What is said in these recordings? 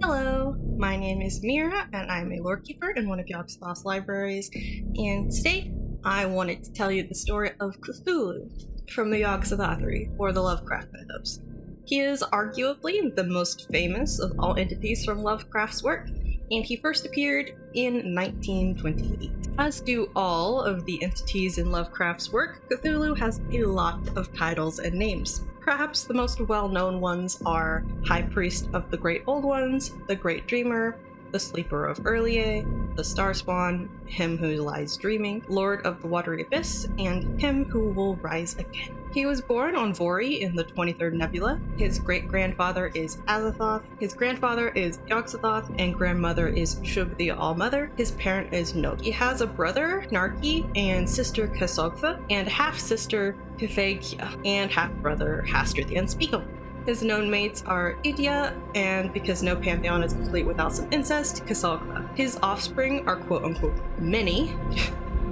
Hello, my name is Meerah, and I'm a Lorekeeper in one of Yogg-Sothoth's libraries, and today I wanted to tell you the story of Cthulhu from the Yogg-Sothoth, or the Lovecraft Mythos. He is arguably the most famous of all entities from Lovecraft's work, and he first appeared in 1928. As do all of the entities in Lovecraft's work, Cthulhu has a lot of titles and names. Perhaps the most well-known ones are High Priest of the Great Old Ones, the Great Dreamer, the Sleeper of Earlier, the Starspawn, Him Who Lies Dreaming, Lord of the Watery Abyss, and Him Who Will Rise Again. He was born on Vori in the 23rd Nebula. His great-grandfather is Azathoth, his grandfather is Yogg-Sothoth, and grandmother is Shub the All-Mother. His parent is Nog. He has a brother, Narki, and sister Kasogtha, and half-sister Kefegia, and half-brother Hastur the Unspeakable. His known mates are Idya, and because no pantheon is complete without some incest, Kasogtha. His offspring are quote-unquote many,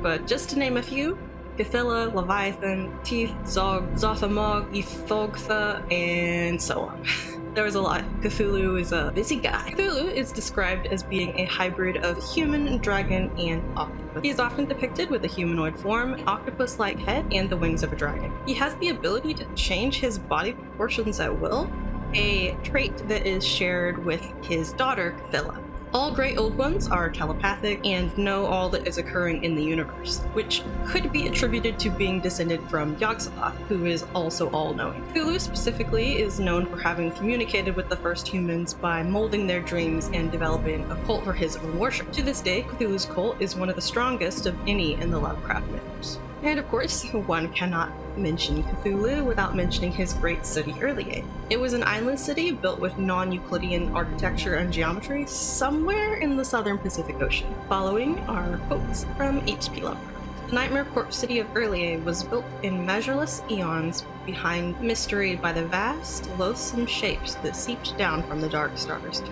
but just to name a few, Cthulhu, Leviathan, Teeth, Zog, Zothamog, Ethogtha, and so on. There was a lot. Cthulhu is a busy guy. Cthulhu is described as being a hybrid of human, dragon, and octopus. He is often depicted with a humanoid form, an octopus-like head, and the wings of a dragon. He has the ability to change his body proportions at will, a trait that is shared with his daughter, Cthulhu. All Great Old Ones are telepathic and know all that is occurring in the universe, which could be attributed to being descended from Yogg-Sothoth, who is also all-knowing. Cthulhu specifically is known for having communicated with the first humans by molding their dreams and developing a cult for his own worship. To this day, Cthulhu's cult is one of the strongest of any in the Lovecraft mythos. And of course, one cannot mention Cthulhu without mentioning his great city Earlier. It was an island city built with non-Euclidean architecture and geometry somewhere in the southern Pacific Ocean. Following are quotes from H.P. Lovecraft. The Nightmare Corp city of Earlier was built in measureless eons behind mystery by the vast, loathsome shapes that seeped down from the dark stars.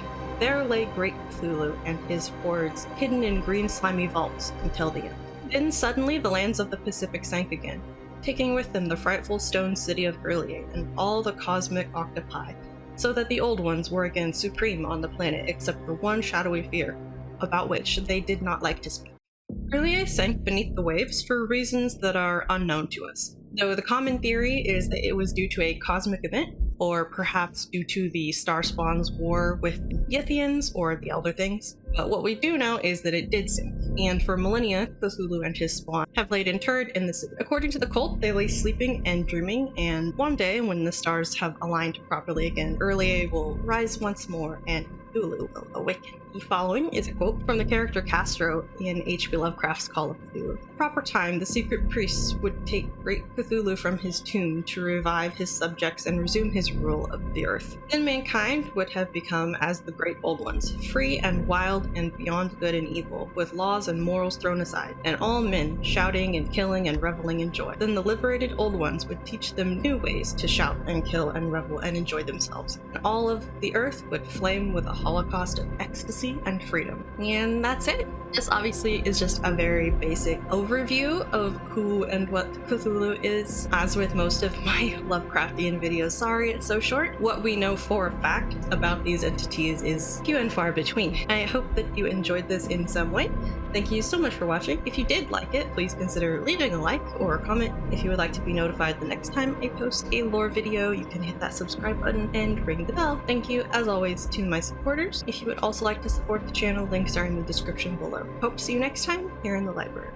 There lay great Cthulhu and his hordes hidden in green slimy vaults until the end. Then suddenly the lands of the Pacific sank again, taking with them the frightful stone city of Earlier and all the cosmic octopi, so that the Old Ones were again supreme on the planet except for one shadowy fear, about which they did not like to speak. Earlier sank beneath the waves for reasons that are unknown to us, though the common theory is that it was due to a cosmic event, or perhaps due to the Starspawn's war with the Yithians or the Elder Things. But what we do know is that it did sink, and for millennia, Cthulhu and his spawn have laid interred in the city. According to the cult, they lay sleeping and dreaming, and one day, when the stars have aligned properly again, Earlier will rise once more and Cthulhu will awaken. The following is a quote from the character Castro in H.P. Lovecraft's Call of Cthulhu. At the proper time, the secret priests would take great Cthulhu from his tomb to revive his subjects and resume his rule of the earth. Then mankind would have become as the Great Old Ones, free and wild and beyond good and evil, with laws and morals thrown aside, and all men shouting and killing and reveling in joy. Then the liberated Old Ones would teach them new ways to shout and kill and revel and enjoy themselves. And all of the earth would flame with a holocaust of ecstasy and freedom. And that's it. This obviously is just a very basic overview of who and what Cthulhu is. As with most of my Lovecraftian videos, sorry it's so short. What we know for a fact about these entities is few and far between. I hope that you enjoyed this in some way. Thank you so much for watching. If you did like it, please consider leaving a like or a comment. If you would like to be notified the next time I post a lore video, you can hit that subscribe button and ring the bell. Thank you, as always, to my supporters. If you would also like to support the channel, links are in the description below. Hope to see you next time here in the library.